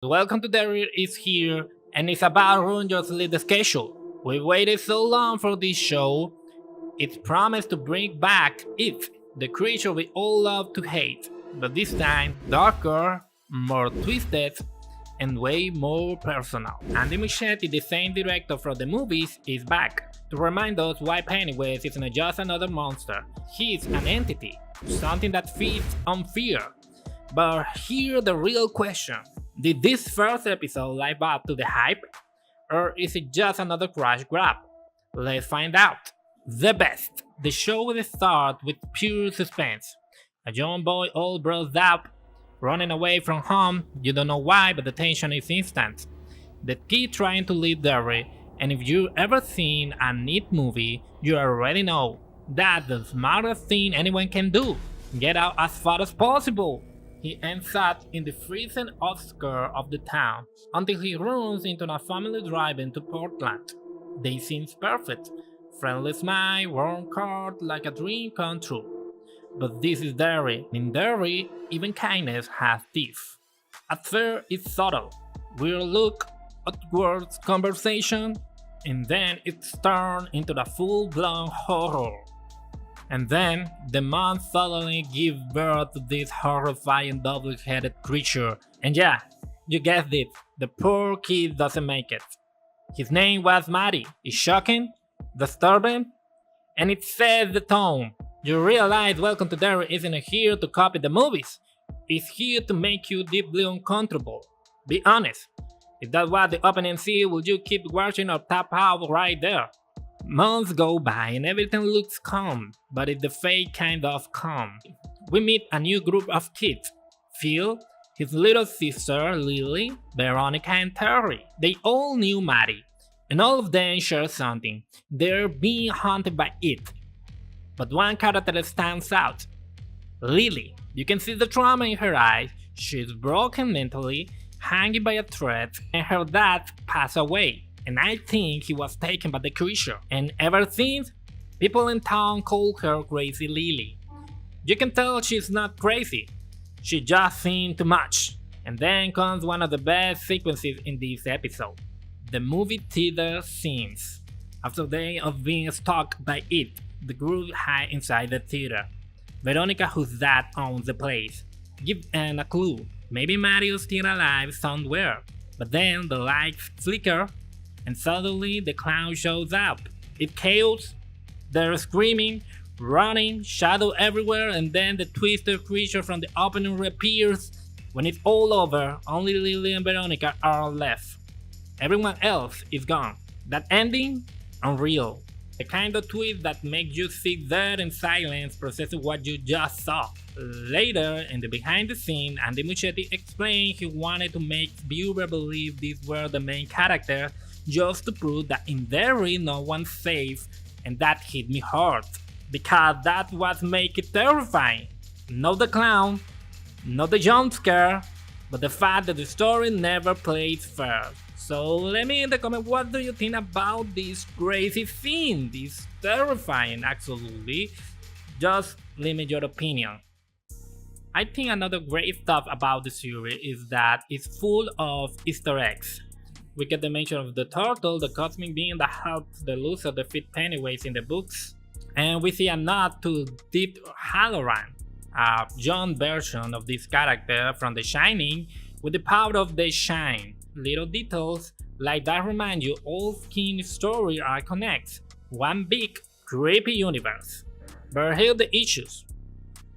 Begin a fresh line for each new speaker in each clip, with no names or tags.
Welcome to Derry is here, and it's about to ruin your sleep schedule. We waited so long for this show. It's promised to bring back it, the creature we all love to hate, but this time darker, more twisted, and way more personal. Andy Muschietti, the same director for the movies, is back to remind us why Pennywise isn't just another monster. He's an entity, something that feeds on fear. But here the real question. Did this first episode live up to the hype? Or is it just another crash grab? Let's find out. The best. The show will start with pure suspense. A young boy all bruised up, running away from home. You don't know why, but the tension is instant. The kid trying to leave Derry, and if you ever seen a neat movie, you already know that's the smartest thing anyone can do. Get out as far as possible. He ends up in the freezing outskirts of the town until he runs into a family driving to Portland. They seem perfect. Friendly smile, warm car, like a dream come true. But this is Derry. In Derry, even kindness has teeth. At first, it's subtle. We'll look at words conversation, and then it's turned into the full-blown horror. And then, the mom suddenly gives birth to this horrifying double-headed creature. And yeah, you guessed it, the poor kid doesn't make it. His name was Matty. It's shocking, disturbing, and it sets the tone. You realize Welcome to Derry isn't here to copy the movies. It's here to make you deeply uncomfortable. Be honest. If that was the opening scene, would you keep watching or tap out right there? Months go by and everything looks calm, but it's the fake kind of calm. We meet a new group of kids. Phil, his little sister Lily, Veronica and Terry. They all knew Maddie, and all of them share something. They're being haunted by it. But one character stands out. Lily. You can see the trauma in her eyes. She's broken mentally, hanging by a thread, and her dad passed away. And I think he was taken by the creature. And ever since, people in town call her Crazy Lily. You can tell she's not crazy. She just seen too much. And then comes one of the best sequences in this episode. The movie theater scenes. After days of being stalked by it, the group hide inside the theater. Veronica, whose dad owns the place, gives Anne a clue. Maybe Mario's still alive somewhere. But then the lights flicker, and suddenly the clown shows up. It chaos, they're screaming, running, shadow everywhere, and then the twisted creature from the opening reappears. When it's all over, only Lily and Veronica are left. Everyone else is gone. That ending? Unreal. The kind of twist that makes you sit there in silence processing what you just saw. Later, in the behind the scene, Andy Muschietti explained he wanted to make viewers believe these were the main characters just to prove that in Derry no one's safe, and that hit me hard. Because that was make it terrifying. Not the clown, not the jump scare, but the fact that the story never plays fair. So let me in the comment, what do you think about this crazy scene? This terrifying, absolutely. Just leave me your opinion. I think another great stuff about the series is that it's full of Easter eggs. We get the mention of the turtle, the cosmic being that helps the loser defeat Pennywise in the books. And we see a nod to Deep Halloran, a young version of this character from The Shining with the power of the shine. Little details like that remind you all King's story are connected. One big, creepy universe. But here the issues.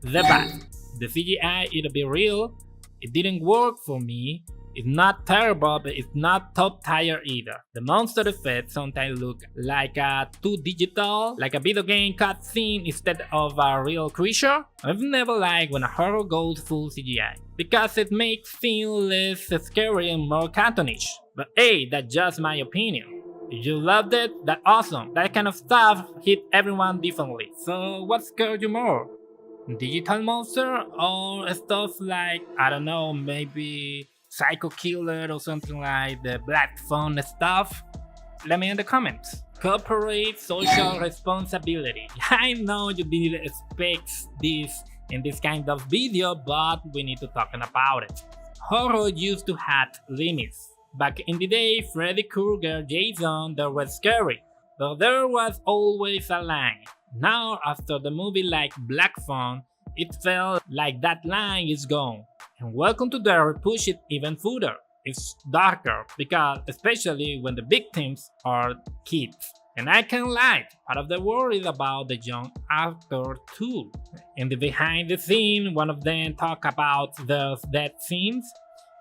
The bad. The CGI, it'll be real. It didn't work for me. It's not terrible, but it's not top tier either. The monster effects sometimes look like a too digital, like a video game cutscene instead of a real creature. I've never liked when a horror goes full CGI, because it makes things less scary and more cartoonish. But hey, that's just my opinion. If you loved it, that's awesome. That kind of stuff hit everyone differently. So what scared you more? Digital monster or stuff like, I don't know, maybe Psycho Killer or something like the Black Phone stuff? Let me in the comments. Corporate social responsibility. I know you didn't expect this in this kind of video, but we need to talk about it. horror used to have limits. Back in the day, Freddy Krueger, Jason, they were scary, but there was always a line. Now, after the movie like Black Phone, it felt like that line is gone. And Welcome to Derry push it even further. It's darker because especially when the victims are kids. And I can't lie, part of the worry is about the young actor too. In the behind the scene, one of them talk about the death scenes,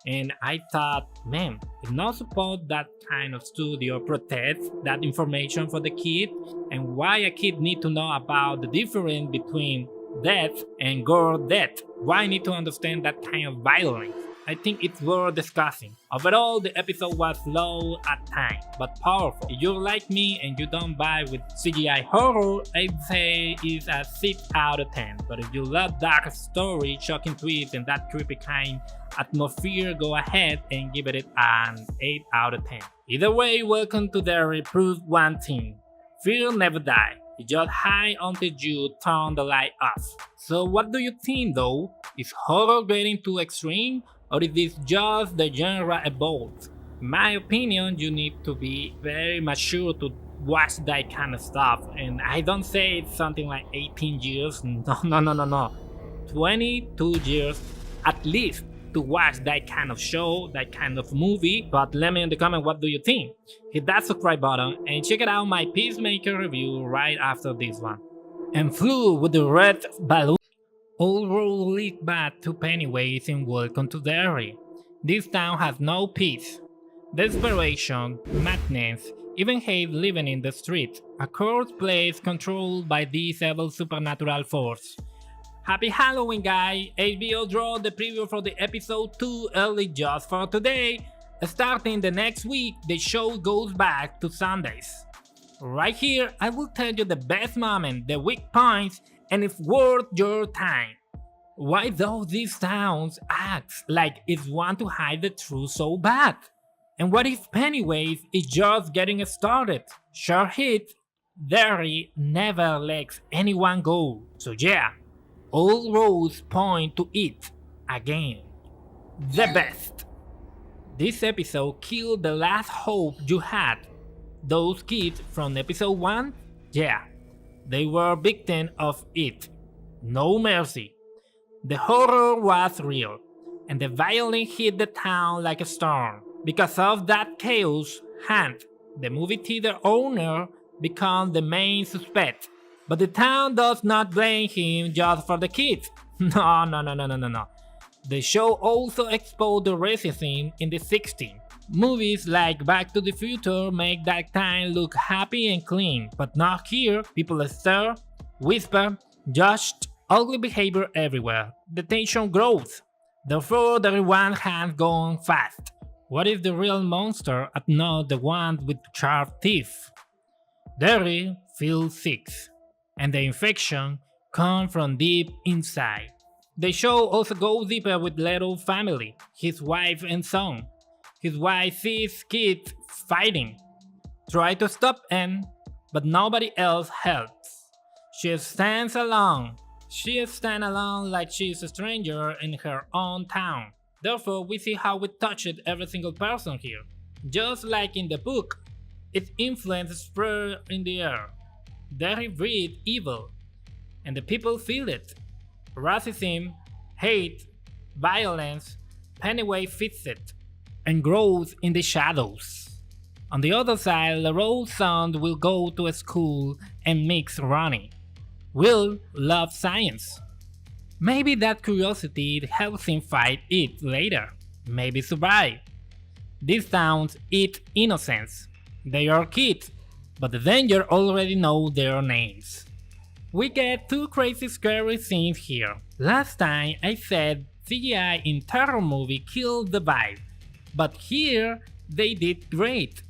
and I thought, man, it's not supposed that kind of studio protects that information for the kid, and why a kid need to know about the difference between death and gore death. Why need to understand that kind of violence? I think it's worth discussing. Overall, the episode was low at times, but powerful. If you're like me and you don't buy with CGI horror, I'd say it's a 6 out of 10. But if you love dark story, shocking twists, and that creepy kind atmosphere, go ahead and give it an 8 out of 10. Either way, Welcome to Derry proved one thing. Fear never dies. It just hides until you turn the light off. So what do you think though? Is horror getting too extreme? Or is this just the genre evolves? In my opinion, you need to be very mature to watch that kind of stuff. And I don't say it's something like 18 years. No. 22 years at least to watch that kind of show, that kind of movie. But let me in the comment what do you think. Hit that subscribe button and check it out my Peacemaker review right after this one. And Flew with the Red Balloon. All roads lead back to Pennywise in Welcome to Derry. This town has no peace. Desperation, madness, even hate living in the street. A cursed place controlled by this evil supernatural force. Happy Halloween guys! HBO dropped the preview for the episode 2 early just for today. Starting the next week, the show goes back to Sundays. Right here, I will tell you the best moment, the weak points, and if worth your time. Why do these towns act like it's want to hide the truth so bad? And what if Pennywise is just getting started? Sure hit, Derry never lets anyone go. So yeah, all roads point to it again. The best. This episode killed the last hope you had. Those kids from episode 1? Yeah, they were victims of it. No mercy. The horror was real, and the violence hit the town like a storm. Because of that chaos, Hunt, the movie theater owner, becomes the main suspect. But the town does not blame him just for the kids. No. The show also exposed the racism in the 60s. Movies like Back to the Future make that time look happy and clean, but not here. People stare, whisper, judge, ugly behavior everywhere. The tension grows. Therefore, everyone has gone fast. What is the real monster and not the one with sharp teeth? Derry feels sick, and the infection comes from deep inside. The show also goes deeper with little family, his wife and son. His wife sees kids fighting, try to stop them, but nobody else helps. She stands alone. She stands alone like she is a stranger in her own town. Therefore, we see how it touched every single person here. Just like in the book, its influence spread in the air. Derry breeds evil, and the people feel it. Racism, hate, violence, Pennywise fits it, and grows in the shadows. On the other side, LaRoe's son will go to a school and mix Ronnie. Will loves science. Maybe that curiosity helps him fight it later, maybe survive. These towns eat innocence. They are kids, but the danger already know their names. We get 2 crazy scary scenes here. Last time I said CGI in terror movie killed the vibe, but here they did great.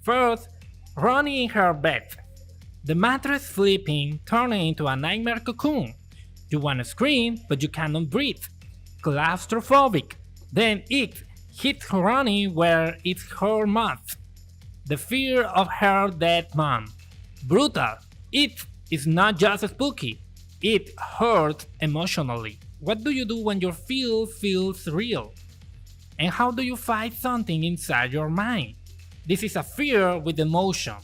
First, Ronnie in her bed. The mattress flipping, turning into a nightmare cocoon. You wanna scream, but you cannot breathe. Claustrophobic. Then it hits Ronnie where it's her mouth. The fear of her dead mom. Brutal. It is not just spooky. It hurts emotionally. What do you do when your fear feels real? And how do you fight something inside your mind? This is a fear with emotion.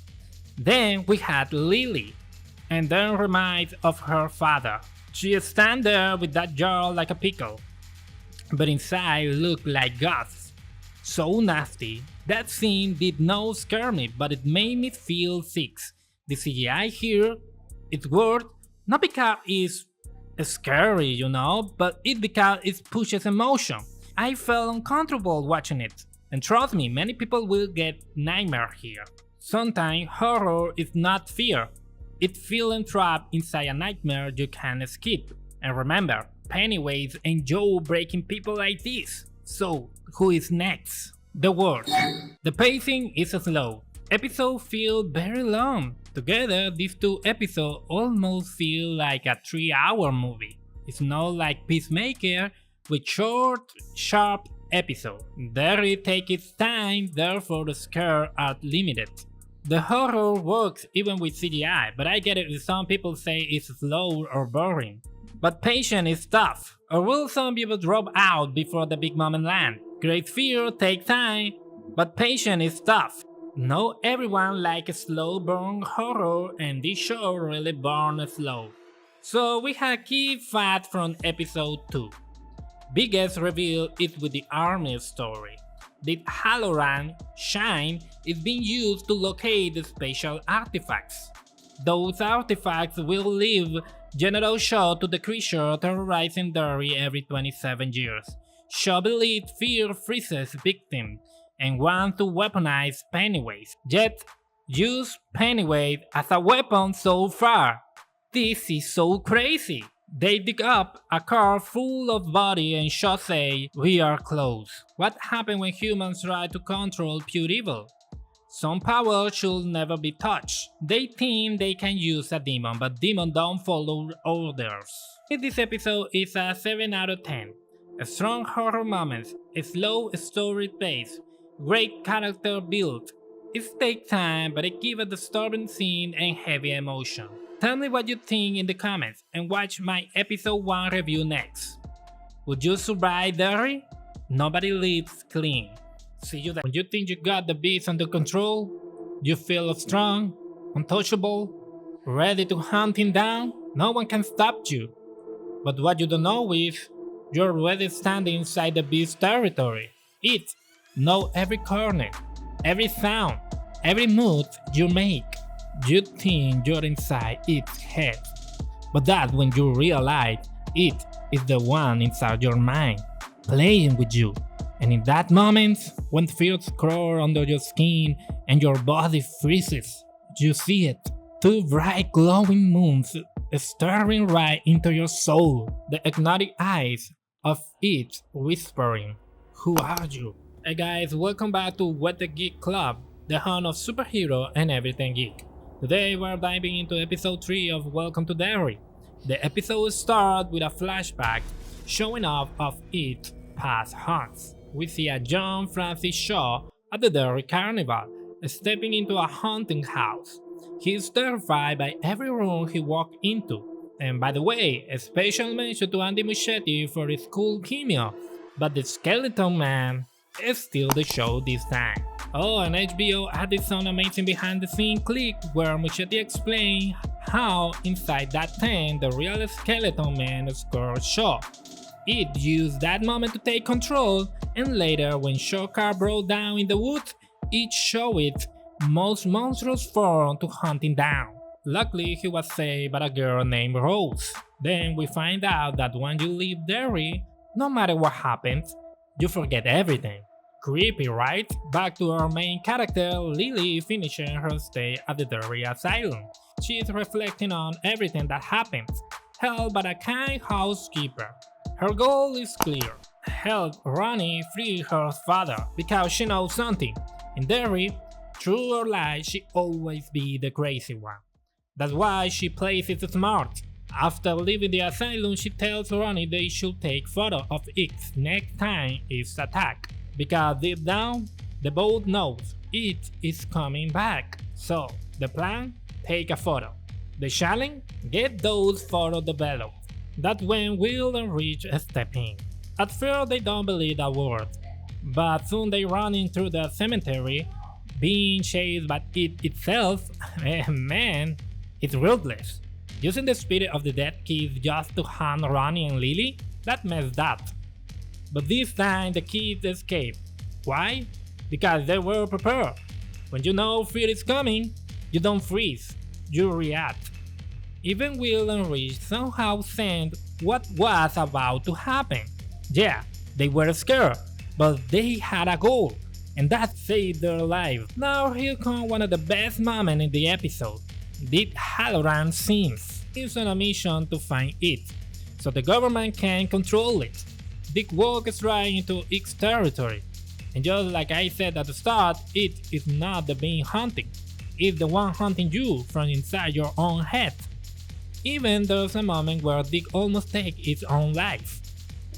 Then we had Lily, and then reminds of her father. She stand there with that jaw like a pickle, but inside looked like guts. So nasty. That scene did not scare me, but it made me feel sick. The CGI here, it worked not because it's scary, but it because it pushes emotion. I felt uncomfortable watching it, and trust me, many people will get nightmare here. Sometimes horror is not fear, it's feeling trapped inside a nightmare you can't escape. And remember, Pennywise enjoy breaking people like this. So, who is next? The worst. The pacing is slow. Episodes feel very long. Together, these two episodes almost feel like a 3-hour movie. It's not like Peacemaker with short, sharp episodes. Derry takes its time, therefore the scares are limited. The horror works even with CGI, but I get it if some people say it's slow or boring. But patience is tough, or will some people drop out before the big moment land? Great fear takes time, but patience is tough. Not everyone likes slow burn horror, and this show really burns slow. So we had key facts from episode 2. Biggest reveal is with the army story. The Halloran shine is being used to locate the special artifacts. Those artifacts will leave General Shaw to the creature terrorizing Derry every 27 years. Shaw believes fear freezes victims and wants to weaponize Pennywise, yet use Pennywise as a weapon so far. This is so crazy. They dig up a car full of body and Shaw say, "We are close." What happens when humans try to control pure evil? Some power should never be touched. They think they can use a demon, but demons don't follow orders. This episode is a 7 out of 10. Strong horror moments, a slow story pace, great character build. It takes time, but it gives a disturbing scene and heavy emotion. Tell me what you think in the comments and watch my episode 1 review next. Would you survive Derry? Nobody lives clean. See you there. When you think you got the beast under control, you feel strong, untouchable, ready to hunt him down, no one can stop you. But what you don't know is, you're already standing inside the beast's territory. It knows every corner, every sound, every move you make. You think you're inside its head, but that's when you realize it is the one inside your mind, playing with you. And in that moment, when fears crawl under your skin and your body freezes, you see it. 2 bright glowing moons staring right into your soul. The hypnotic eyes of it whispering, "Who are you?" Hey guys, welcome back to What the Geek Club, the home of superhero and everything geek. Today we're diving into episode 3 of Welcome to Derry. The episode starts with a flashback showing off of its past haunts. We see a John Francis Shaw at the Derry Carnival, stepping into a haunted house. He is terrified by every room he walks into. And by the way, a special mention to Andy Muschietti for his cool cameo, but the Skeleton Man is still the show this time. Oh, and HBO added some amazing behind-the-scenes clip where Muschietti explained how inside that tent the real Skeleton Man scored Shaw. It used that moment to take control, and later when Shaw's car broke down in the woods, it showed its most monstrous form to hunt him down. Luckily, he was saved by a girl named Rose. Then we find out that when you leave Derry, no matter what happens, you forget everything. Creepy, right? Back to our main character, Lily finishing her stay at the Derry Asylum. She is reflecting on everything that happens, held by a kind housekeeper. Her goal is clear: help Ronnie free her father, because she knows something. In Derry, true or lie, she always be the crazy one. That's why she plays it smart. After leaving the asylum, she tells Ronnie they should take photo of it next time it's attacked, because deep down, the boat knows it is coming back. So, the plan? Take a photo. The challenge? Get those photos developed. That's when Will and Rich step in. At first they don't believe a word. But soon they run into the cemetery, being chased by it itself. Man, it's ruthless. Using the spirit of the dead kids just to hunt Ronnie and Lily? That messed up. But this time the kids escape. Why? Because they were prepared. When you know fear is coming, you don't freeze, you react. Even Will and Rich somehow sensed what was about to happen. Yeah, they were scared, but they had a goal, and that saved their lives. Now here comes one of the best moments in the episode. Dick Halloran seems is on a mission to find it, so the government can control it. Dick walks right into its territory, and just like I said at the start, it is not the being hunting, it's the one hunting you from inside your own head. Even there's a moment where Dick almost takes his own life,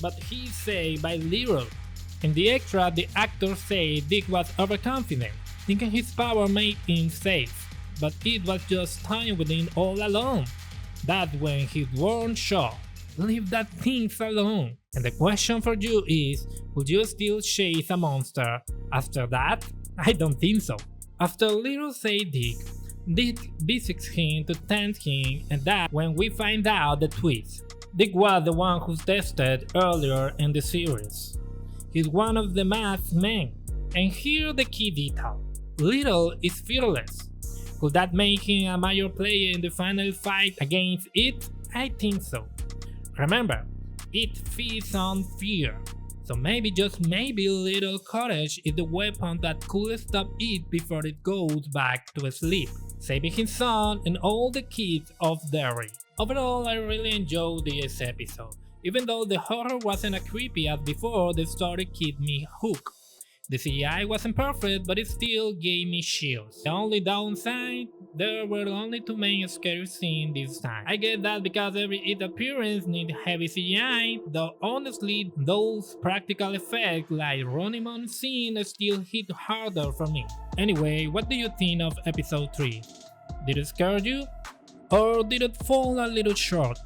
but he's saved by Little. In the extra, the actors say Dick was overconfident, thinking his power made him safe, but it was just time within all alone. That's when he warned Shaw, leave that things alone. And the question for you is, would you still chase a monster after that? I don't think so. After Little say Dick visits him to thank him, and that's when we find out the twist. Dick was the one who's tested earlier in the series. He's one of the masked men, and here the key detail. Little is fearless. Could that make him a major player in the final fight against it? I think so. Remember, it feeds on fear, so maybe just maybe Little courage is the weapon that could stop it before it goes back to sleep, saving his son and all the kids of Derry. Overall, I really enjoyed this episode. Even though the horror wasn't as creepy as before, the story kept me hooked. The CGI wasn't perfect, but it still gave me chills. The only downside, there were only two main scary scenes this time. I get that because every its appearance needs heavy CGI, though honestly, those practical effects like running on scene still hit harder for me. Anyway, what do you think of episode 3? Did it scare you? Or did it fall a little short?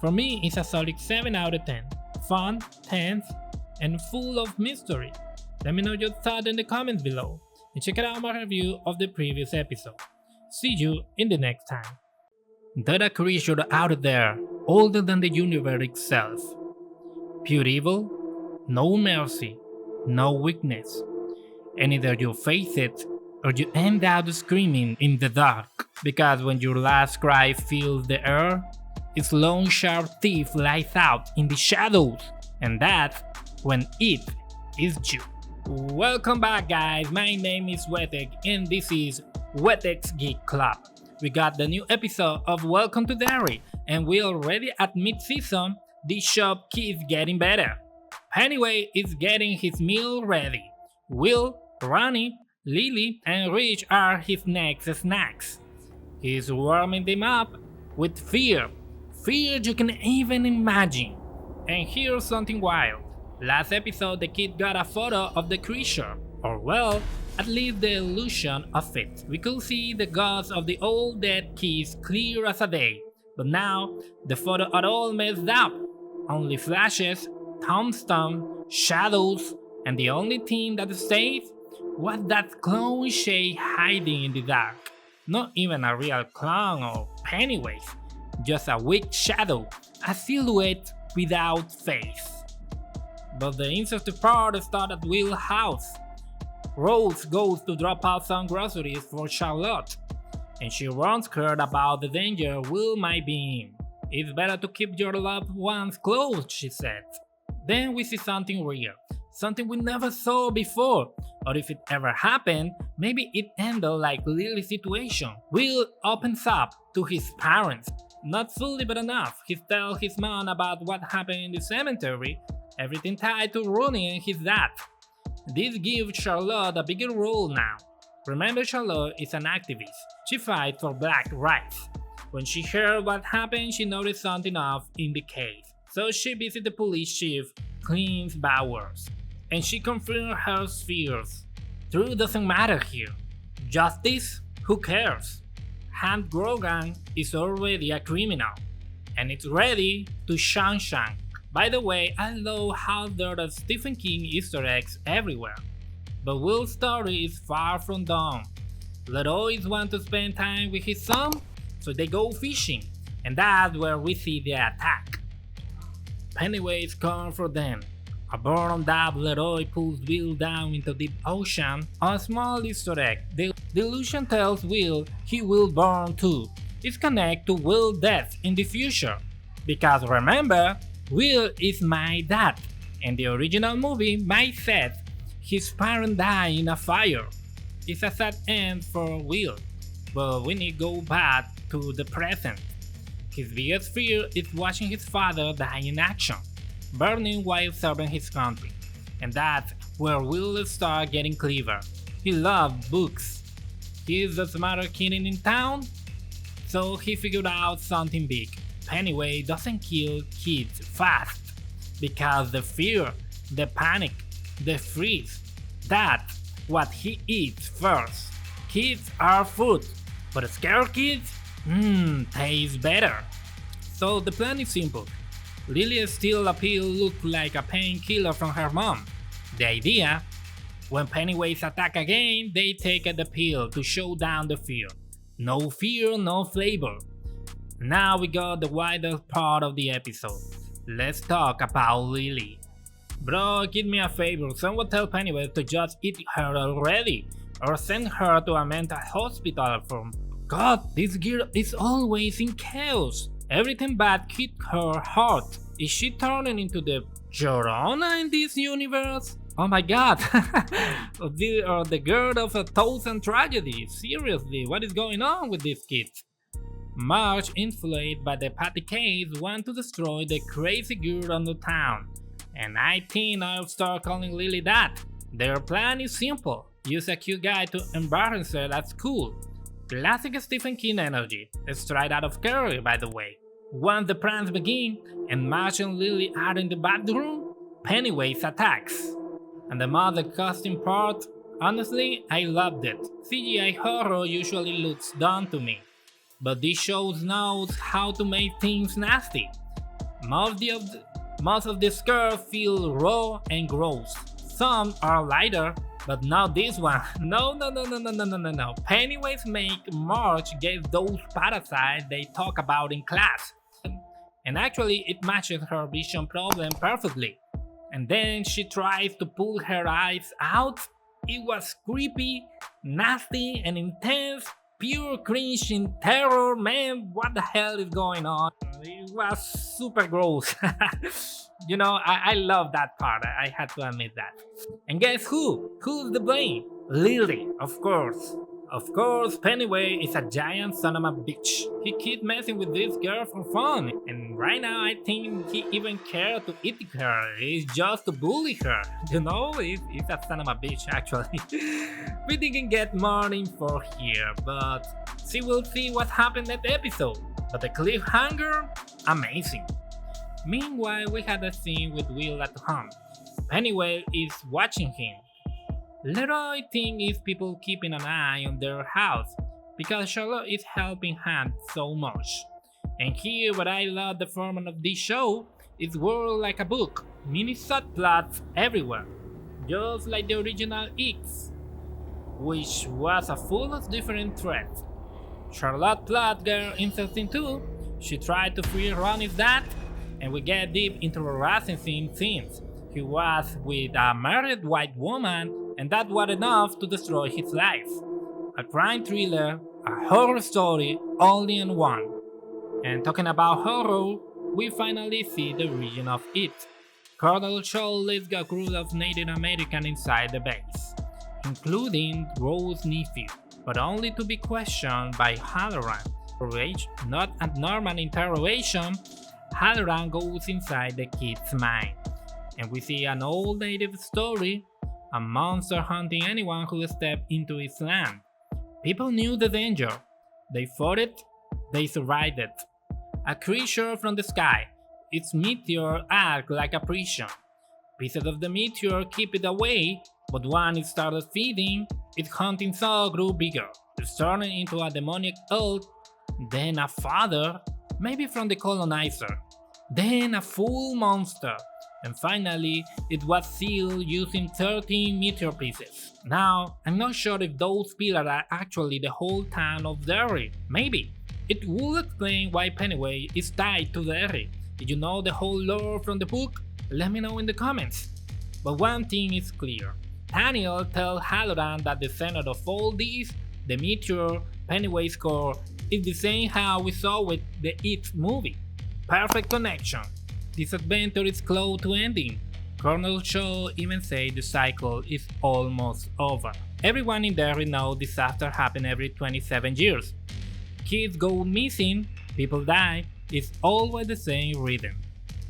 For me, it's a solid 7 out of 10. Fun, tense, and full of mystery. Let me know your thoughts in the comments below, and check out my review of the previous episode. See you in the next time. There's a creature out there, older than the universe itself. Pure evil, no mercy, no weakness. And either you face it, or you end up screaming in the dark. Because when your last cry fills the air, its long sharp teeth lies out in the shadows, and that's when it is you. Welcome back guys, my name is Wetek and this is Wetek's Geek Club. We got the new episode of Welcome to Derry, and we're already at mid-season. This shop keeps getting better. Pennywise is getting his meal ready. Will, Ronnie, Lily and Rich are his next snacks. He's warming them up with fear you can even imagine. And here's something wild. Last episode the kid got a photo of the creature, or well, at least the illusion of it. We could see the ghosts of the old dead kids clear as a day, but now the photo are all messed up. Only flashes, tombstone, shadows, and the only thing that stays was that clown shade hiding in the dark. Not even a real clown or Pennywise, just a weak shadow, a silhouette without face. But the interesting part starts at Will's house. Rose goes to drop out some groceries for Charlotte, and she warns her about the danger Will might be in. It's better to keep your loved ones close, she said. Then we see something weird, something we never saw before, or if it ever happened, maybe it ended like Lily's situation. Will opens up to his parents. Not fully but enough. He tells his mom about what happened in the cemetery, everything tied to Rooney and his dad. This gives Charlotte a bigger role now. Remember, Charlotte is an activist. She fights for black rights. When she heard what happened, she noticed something off in the case. So she visits the police chief, Clint Bowers, and she confirmed her fears. Truth doesn't matter here. Justice? Who cares? Hank Grogan is already a criminal, and it's ready to shank. By the way, I love how there are Stephen King Easter eggs everywhere. But Will's story is far from done. Leroy wants to spend time with his son, so they go fishing, and that's where we see the attack. Pennywise comes for them. A burned up Leroy pulls Will down into the ocean. A small Easter egg. The illusion tells Will he will burn too. It's connected to Will's death in the future. Because remember, Will is my dad. In the original movie, Mike said his parents died in a fire. It's a sad end for Will, but we need to go back to the present. His biggest fear is watching his father die in action, burning while serving his country. And that's where Will starts getting clever. He loves books. He is the smartest kid in town, so he figured out something big. Pennywise doesn't kill kids fast, because the fear, the panic, the freeze, that's what he eats first. Kids are food, but scared kids, taste better. So the plan is simple. Lily steals a pill look like a painkiller from her mom. The idea, when Pennywise attack again, they take the pill to show down the fear. No fear, no flavor. Now we got the widest part of the episode. Let's talk about Lily. Bro, give me a favor, someone tell Pennywise to just eat her already, or send her to a mental hospital for... God, this girl is always in chaos. Everything bad hit her heart. Is she turning into the Llorona in this universe? Oh my god, the girl of 1,000 tragedies. Seriously, what is going on with these kids? Marge, influenced by the Patty case, want to destroy the crazy girl on the town. And I think I'll start calling Lily that. Their plan is simple. Use a cute guy to embarrass her at school. Classic Stephen King energy, straight out of Carrie, by the way. Once the pranks begin and Marge and Lily are in the bathroom, Pennywise attacks. And the mother costume part, honestly, I loved it. CGI horror usually looks dumb to me, but this show knows how to make things nasty. Most of the scares feel raw and gross. Some are lighter, but not this one. No. Pennywise make Marge get those parasites they talk about in class. And actually it matches her vision problem perfectly. And then she tries to pull her eyes out. It was creepy, nasty, and intense. Pure cringe and terror, man, what the hell is going on? It was super gross. I love that part, I had to admit that. And guess who? Who's the blame? Lily, of course. Of course, Pennywise is a giant son of a bitch. He keeps messing with this girl for fun, and right now I think he even cared to eat her. It's just to bully her. He's a son of a bitch actually. We didn't get more info here, but we'll see what happened in the episode. But the cliffhanger, amazing. Meanwhile, we had a scene with Will at home. Pennywise is watching him. Leroy thinks people keeping an eye on their house because Charlotte is helping Hunt so much. And here, what I love the format of this show is word like a book, mini subplots everywhere, just like the original X, which was a full of different threads. Charlotte plot girl interesting too. She tried to free Ronnie's dad, and we get deep into harassing scenes. He was with a married white woman, and that was enough to destroy his life. A crime thriller, a horror story, all in one. And talking about horror, we finally see the origin of it. Colonel Shaw leads a group of Native Americans inside the base, including Rose's nephew, but only to be questioned by Halloran. For age, not a normal interrogation, Halloran goes inside the kid's mind, and we see an old native story, a monster hunting anyone who stepped into its land. People knew the danger. They fought it, they survived it. A creature from the sky, its meteor acts like a prison. Pieces of the meteor keep it away, but when it started feeding, its hunting soul grew bigger, turning into a demonic oath, then a father, maybe from the colonizer. then a full monster, and finally it was sealed using 13 meteor pieces. Now, I'm not sure if those pillars are actually the whole town of Derry. Maybe. It will explain why Pennywise is tied to Derry. Did you know the whole lore from the book? Let me know in the comments. But one thing is clear. Daniel tells Halloran that the center of all this, the meteor Pennywise core, is the same how we saw with the It movie. Perfect connection. This adventure is close to ending. Colonel Shaw even said the cycle is almost over. Everyone in Derry knows disasters happen every 27 years. Kids go missing, people die, it's always the same rhythm.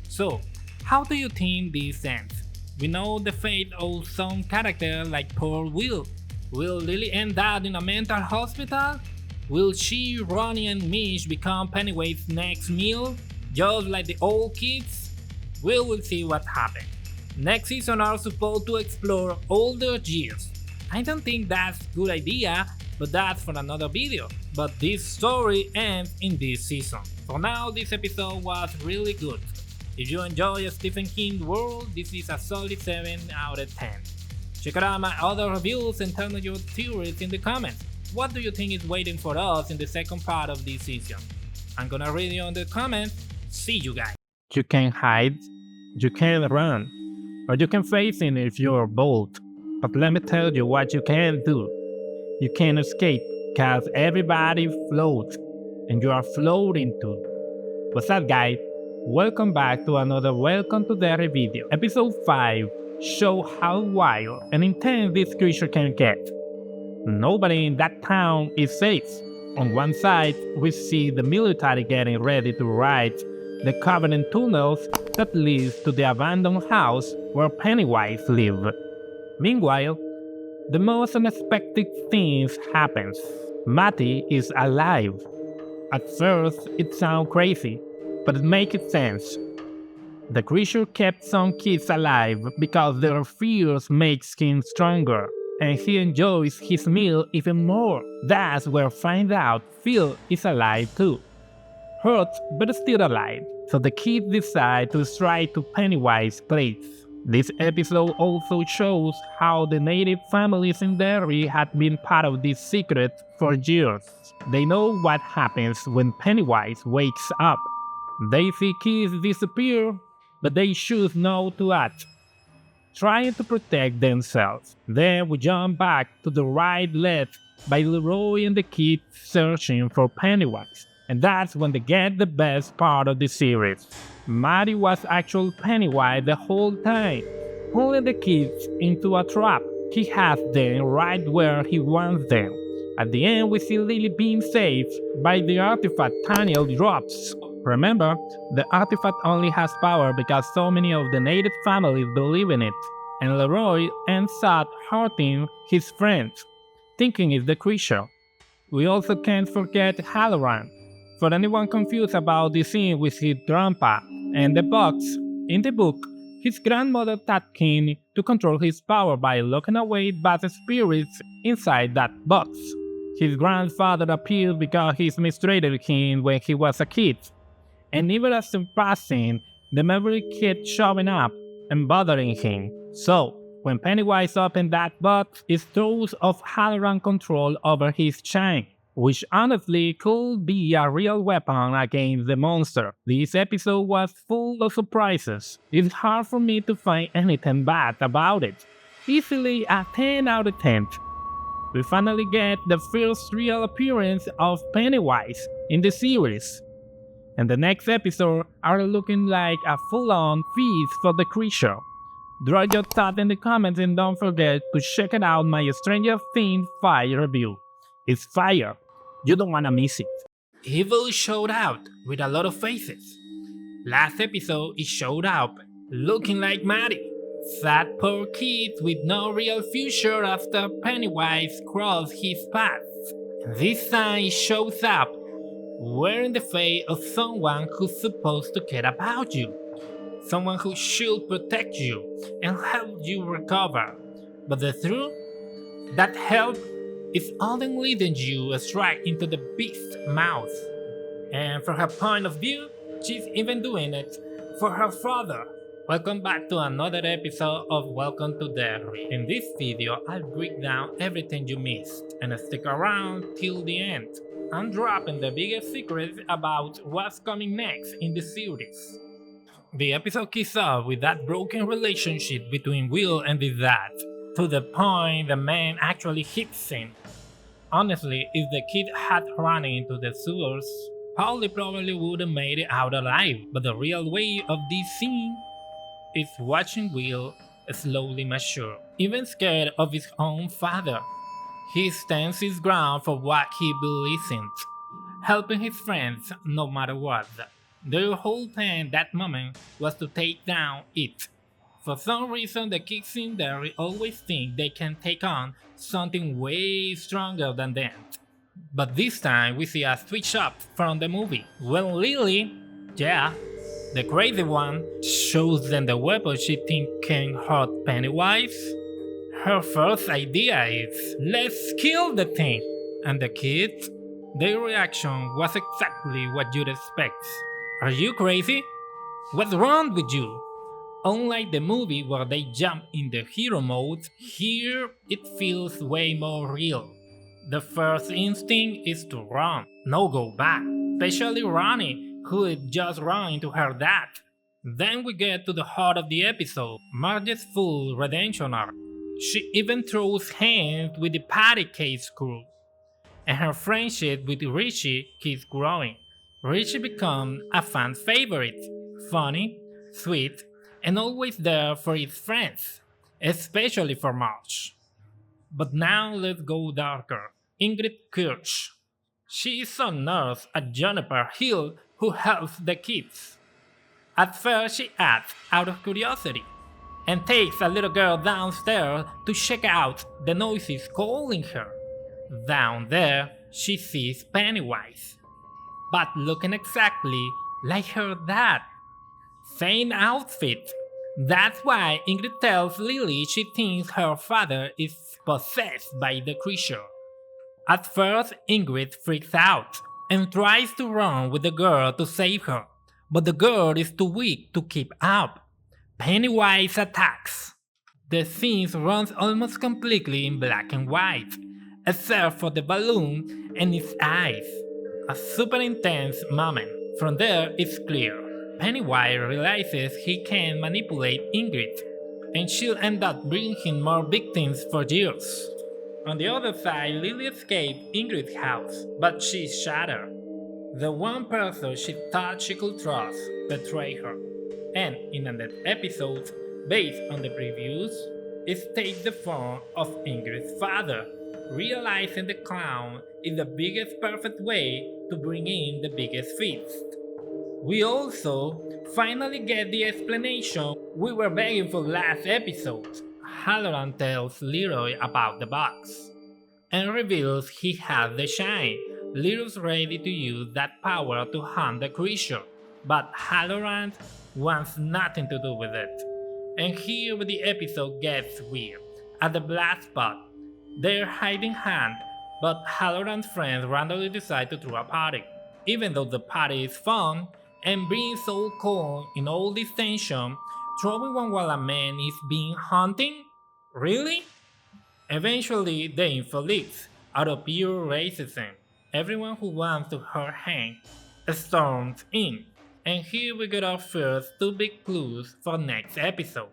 So, how do you think this ends? We know the fate of some character like poor Will. Will Lily end up in a mental hospital? Will she, Ronnie and Mitch become Pennywise's next meal? Just like the old kids? We will see what happens. Next season are supposed to explore older years. I don't think that's a good idea, but that's for another video. But this story ends in this season. For now, this episode was really good. If you enjoy Stephen King world, this is a solid 7 out of 10. Check out my other reviews and tell me your theories in the comments. What do you think is waiting for us in the second part of this season? I'm gonna read you in the comments. See you guys. You can hide, you can run, or you can face it if you're bold. But let me tell you what you can do. You can escape, cause everybody floats, and you are floating too. What's up guys? Welcome back to another Welcome to Derry video. Episode 5 show how wild and intense this creature can get. Nobody in that town is safe. On one side, we see the military getting ready to ride the covenant tunnels that leads to the abandoned house where Pennywise lives. Meanwhile, the most unexpected things happens. Matty is alive. At first, it sounds crazy, but it makes sense. The creature kept some kids alive because their fears make him stronger, and he enjoys his meal even more. That's where find out Phil is alive too. Hurt, but still alive, so the kids decide to strike to Pennywise's place. This episode also shows how the native families in Derry had been part of this secret for years. They know what happens when Pennywise wakes up. They see kids disappear, but they choose not to act, trying to protect themselves. Then we jump back to the ride led by Leroy and the kids searching for Pennywise. And that's when they get the best part of the series. Matty was actual Pennywise the whole time, pulling the kids into a trap. He has them right where he wants them. At the end, we see Lily being saved by the artifact Daniel drops. Remember, the artifact only has power because so many of the native families believe in it, and Leroy ends up hurting his friends, thinking it's the creature. We also can't forget Halloran. For anyone confused about the scene with his grandpa and the box, in the book, his grandmother taught him to control his power by locking away bad spirits inside that box. His grandfather appeared because he mistreated him when he was a kid. And even as passing, the memory kept showing up and bothering him. So, when Pennywise opened that box, it throws off Halloran's control over his chain, which honestly could be a real weapon against the monster. This episode was full of surprises. It's hard for me to find anything bad about it. Easily a 10 out of 10. We finally get the first real appearance of Pennywise in the series. And the next episode are looking like a full-on feast for the creature. Drop your thoughts in the comments and don't forget to check out my Stranger Things 5 review. It's fire. You don't wanna miss it. Evil showed out with a lot of faces. Last episode it showed up looking like Matty. Sad poor kid with no real future after Pennywise crossed his path. This time it shows up wearing the face of someone who's supposed to care about you. Someone who should protect you and help you recover. But the truth? That help is only leading you straight into the beast's mouth. And from her point of view, she's even doing it for her father. Welcome back to another episode of Welcome to Derry. In this video, I'll break down everything you missed and stick around till the end. I'm dropping the biggest secrets about what's coming next in the series. The episode kicks off with that broken relationship between Will and his dad, to the point the man actually hits him. Honestly, if the kid had run into the sewers, Polly probably would have made it out alive, but the real way of this scene is watching Will slowly mature. Even scared of his own father, he stands his ground for what he believes in, helping his friends no matter what. Their whole plan that moment was to take down it. For some reason, the kids in Derry always think they can take on something way stronger than them. But this time, we see a switch up from the movie. When Lily, yeah, the crazy one, shows them the weapon she thinks can hurt Pennywise, her first idea is, let's kill the thing. And the kids, their reaction was exactly what you'd expect. Are you crazy? What's wrong with you? Unlike the movie where they jump in the hero mode, here it feels way more real. The first instinct is to run, no go back, especially Ronnie, who had just run into her dad. Then we get to the heart of the episode, Marge's full redemption arc. She even throws hands with the patty case crew, and her friendship with Richie keeps growing. Richie becomes a fan favorite, funny, sweet, and always there for his friends, especially for Marge. But now let's go darker. Ingrid Kirsch. She is a nurse at Juniper Hill who helps the kids. At first she acts out of curiosity and takes a little girl downstairs to check out the noises calling her. Down there, she sees Pennywise, but looking exactly like her dad. Same outfit. That's why Ingrid tells Lily she thinks her father is possessed by the creature. At first, Ingrid freaks out and tries to run with the girl to save her, but the girl is too weak to keep up. Pennywise attacks. The scene runs almost completely in black and white, except for the balloon and its eyes. A super intense moment. From there, it's clear. Pennywise realizes he can manipulate Ingrid, and she'll end up bringing more victims for years. On the other side, Lily escaped Ingrid's house, but she's shattered. The one person she thought she could trust betrayed her. And in an episode based on the previews, it takes the form of Ingrid's father, realizing the clown is the biggest perfect way to bring in the biggest feast. We also finally get the explanation we were begging for last episode. Halloran tells Leroy about the box and reveals he has the shine. Leroy's ready to use that power to hunt the creature, but Halloran wants nothing to do with it. And here the episode gets weird. At the black spot, they're hiding hand, but Halloran's friends randomly decide to throw a party. Even though the party is fun and brings so calm in all this tension, throwing one while a man is being hunted? Really? Eventually, the info leaks out of pure racism. Everyone who wants to hurt Hank storms in. And here we get our first two big clues for next episode.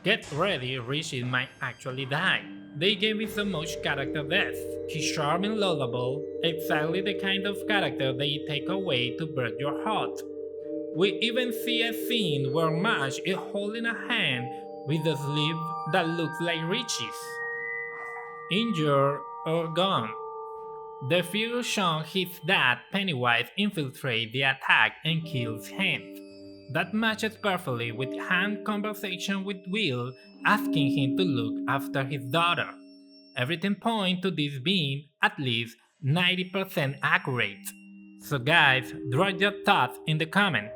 Get ready, Richie might actually die. They gave me so much character depth. He's charming, lovable, exactly the kind of character they take away to break your heart. We even see a scene where Marge is holding a hand with a sleeve that looks like Richie's. Injured or gone. The figure shown his dad Pennywise infiltrates the attack and kills Hank. That matches perfectly with Hank's conversation with Will asking him to look after his daughter. Everything points to this being at least 90% accurate. So guys, drop your thoughts in the comments.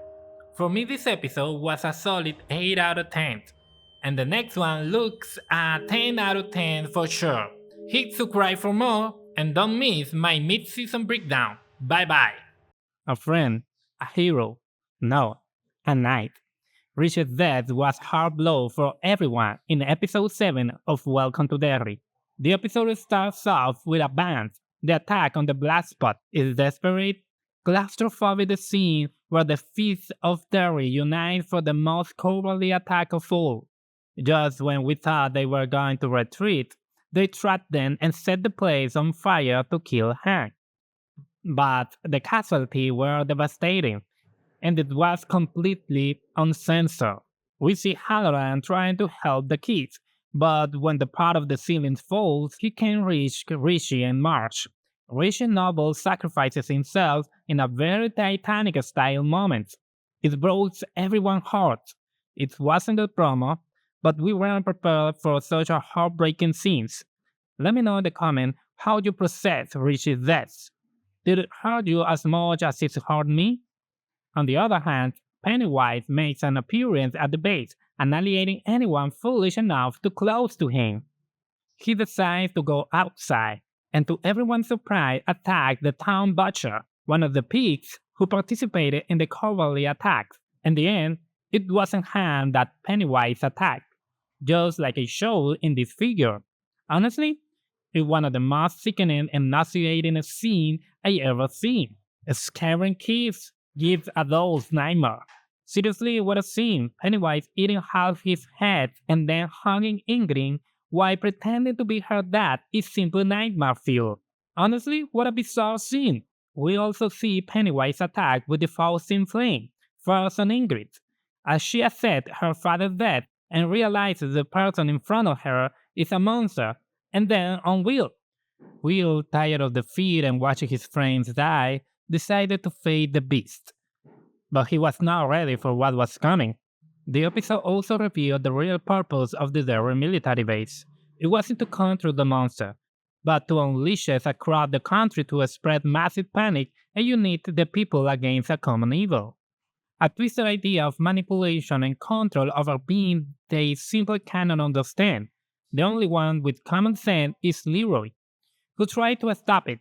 For me this episode was a solid 8 out of 10. And the next one looks a 10 out of 10 for sure. Hit subscribe for more and don't miss my mid-season breakdown. Bye bye.
A friend, a hero, no, a knight.
Rich's death was hard blow for everyone in episode 7 of Welcome to Derry. The episode starts off with a bang. The attack on the black spot is desperate, claustrophobic scene where the fifth of Derry unite for the most cowardly attack of all. Just when we thought they were going to retreat, they trapped them and set the place on fire to kill Hank. But the casualties were devastating, and it was completely uncensored. We see Halloran trying to help the kids, but when the part of the ceiling falls, he can reach Rishi and Marsh. Rishi Noble sacrifices himself in a very Titanic style moment. It broke everyone's heart. It wasn't a promo, but we weren't prepared for such a heartbreaking scenes. Let me know in the comment how you process Rishi's death. Did it hurt you as much as it hurt me? On the other hand, Pennywise makes an appearance at the base, annihilating anyone foolish enough to close to him. He decides to go outside, and to everyone's surprise attack the town butcher, one of the pigs who participated in the cowardly attack. In the end, it wasn't Han that Pennywise attacked, just like it showed in this figure. Honestly, it's one of the most sickening and nauseating scenes I ever seen. Scaring kids gives adults nightmare. Seriously, what a scene! Pennywise eating half his head and then hugging Ingrid while pretending to be her dad is simply nightmare fuel. Honestly, what a bizarre scene! We also see Pennywise attack with the Faustin flame, first on Ingrid, as she accepts her father's death and realizes the person in front of her is a monster, and then on Will. Will, tired of defeat and watching his friends die, decided to fade the beast. But he was not ready for what was coming. The episode also revealed the real purpose of the Derry military base. It wasn't to control the monster, but to unleash it across the country to spread massive panic and unite the people against a common evil. A twisted idea of manipulation and control over being they simply cannot understand. The only one with common sense is Leroy, who tried to stop it.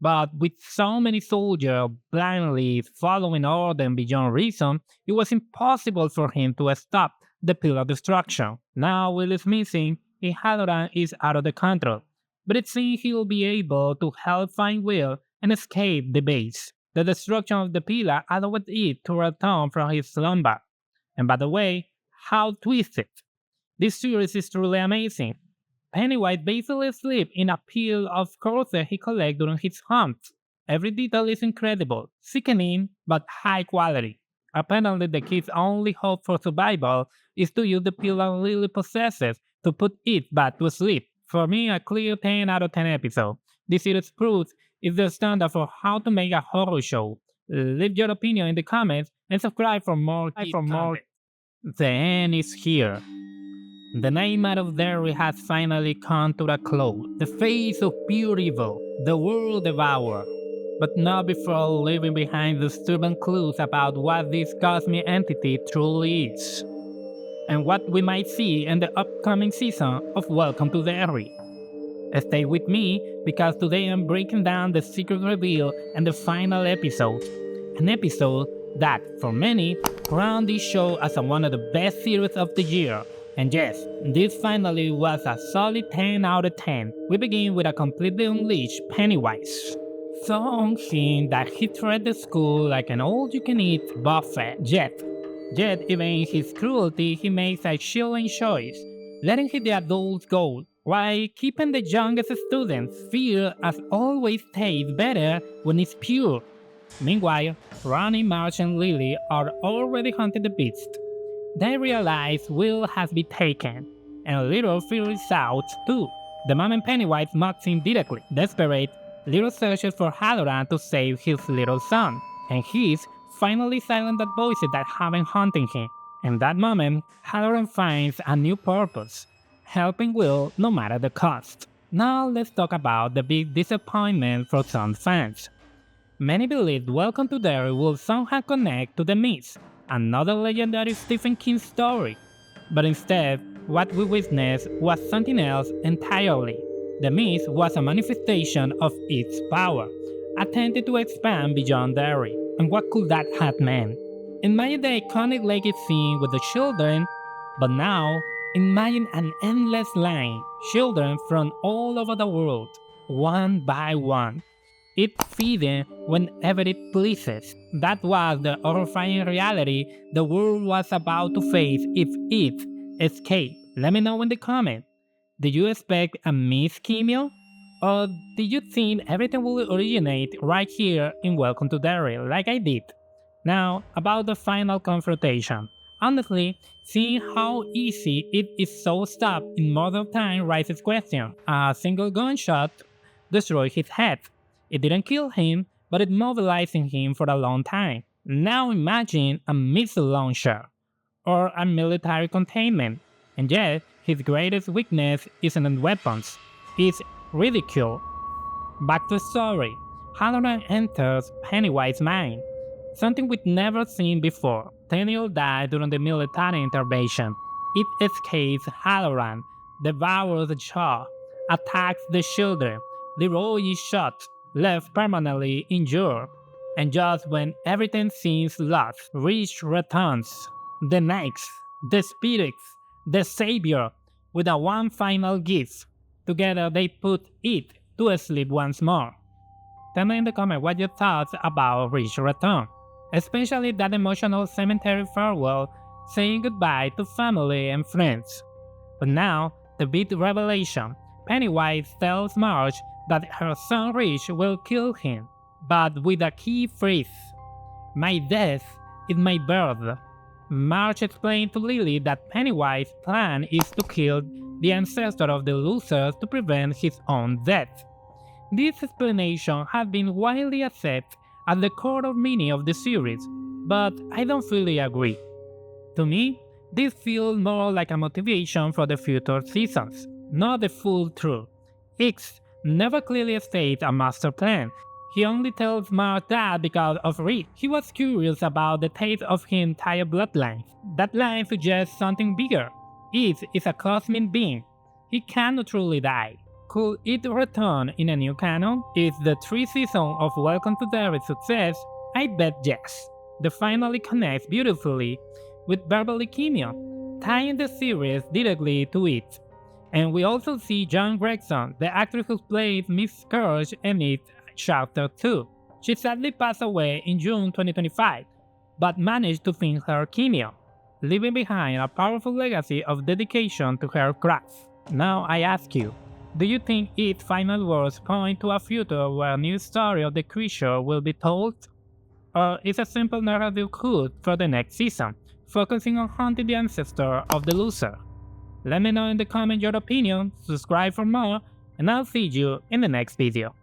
But with so many soldiers blindly following orders beyond reason, it was impossible for him to stop the pillar destruction. Now Will is missing, and Halloran is out of the control. But it seems he will be able to help find Will and escape the base. The destruction of the pillar allowed it to return from his slumber. And by the way, how twisted! This series is truly amazing. Pennywise basically sleeps in a pile of corpses he collects during his hunts. Every detail is incredible, sickening, but high quality. Apparently, the kid's only hope for survival is to use the pillar Lily possesses to put it back to sleep. For me, a clear 10 out of 10 episode. This series proves it's the standard for how to make a horror show. Leave your opinion in the comments and subscribe for more content. The end is here. The nightmare of Derry has finally come to a close. The face of pure evil, the world devourer. But not before leaving behind disturbing clues about what this cosmic entity truly is, and what we might see in the upcoming season of Welcome to Derry. Stay with me because today I'm breaking down the secret reveal and the final episode. An episode that, for many, crowned this show as one of the best series of the year. And yes, this finally was a solid 10 out of 10. We begin with a completely unleashed Pennywise. So unseen that he treated the school like an all-you-can-eat buffet. Yet even in his cruelty, he makes a chilling choice, letting the adults go, while keeping the youngest students feel as always tastes better when it's pure. Meanwhile, Ronnie, Marsh, and Lily are already hunting the beast. They realize Will has been taken, and Little figures out too. The moment Pennywise mocks him directly. Desperate, Little searches for Halloran to save his little son, and he's finally silent the voices that have been haunting him. In that moment, Halloran finds a new purpose, helping Will no matter the cost. Now let's talk about the big disappointment for some fans. Many believed Welcome to Derry will somehow connect to The Mist, another legendary Stephen King story. But instead, what we witnessed was something else entirely. The Mist was a manifestation of its power, attempted to expand beyond Derry. And what could that have meant? Imagine the iconic legacy scene with the children, but now imagine an endless line, children from all over the world, one by one. It feeding whenever it pleases. That was the horrifying reality the world was about to face if it escaped. Let me know in the comments. Did you expect a missed cameo? Or did you think everything will originate right here in Welcome to Derry, like I did? Now, about the final confrontation. Honestly, seeing how easy it is so stopped in modern time raises question. A single gunshot destroyed his head. It didn't kill him, but it mobilized him for a long time. Now imagine a missile launcher or a military containment. And yet, his greatest weakness isn't weapons, it's ridicule. Back to the story. Halloran enters Pennywise's mind, something we'd never seen before. Daniel died during the military intervention. It escapes Halloran, devours the child, attacks the children. Leroy is shot, left permanently injured. And just when everything seems lost, Rich returns. The Knights, the Spirits, the Savior, with a one final gift. Together they put it to sleep once more. Tell me in the comments what your thoughts about Rich's return, especially that emotional cemetery farewell, saying goodbye to family and friends. But now, the big revelation. Pennywise tells Marge that her son Rich will kill him, but with a key phrase: "My death is my birth." Marge explained to Lily that Pennywise's plan is to kill the ancestor of the losers to prevent his own death. This explanation has been widely accepted as the core meaning of the series, but I don't fully agree. To me, this feels more like a motivation for the future seasons, not the full truth. X never clearly states a master plan. He only tells Marge that because of Reed. He was curious about the taste of his entire bloodline. That line suggests something bigger. It is a cosmic being. He cannot truly die. Could it return in a new canon? Is the 3 seasons of Welcome to Derry success? I bet yes. The finale connects beautifully with Beverly Cameo, tying the series directly to it. And we also see John Gregson, the actress who plays Miss Scourge in it, Chapter 2. She sadly passed away in June 2025, but managed to finish her cameo, leaving behind a powerful legacy of dedication to her craft. Now I ask you, do you think its final words point to a future where a new story of the creature will be told? Or is a simple narrative hood for the next season, focusing on hunting the ancestor of the loser? Let me know in the comments your opinion, subscribe for more, and I'll see you in the next video.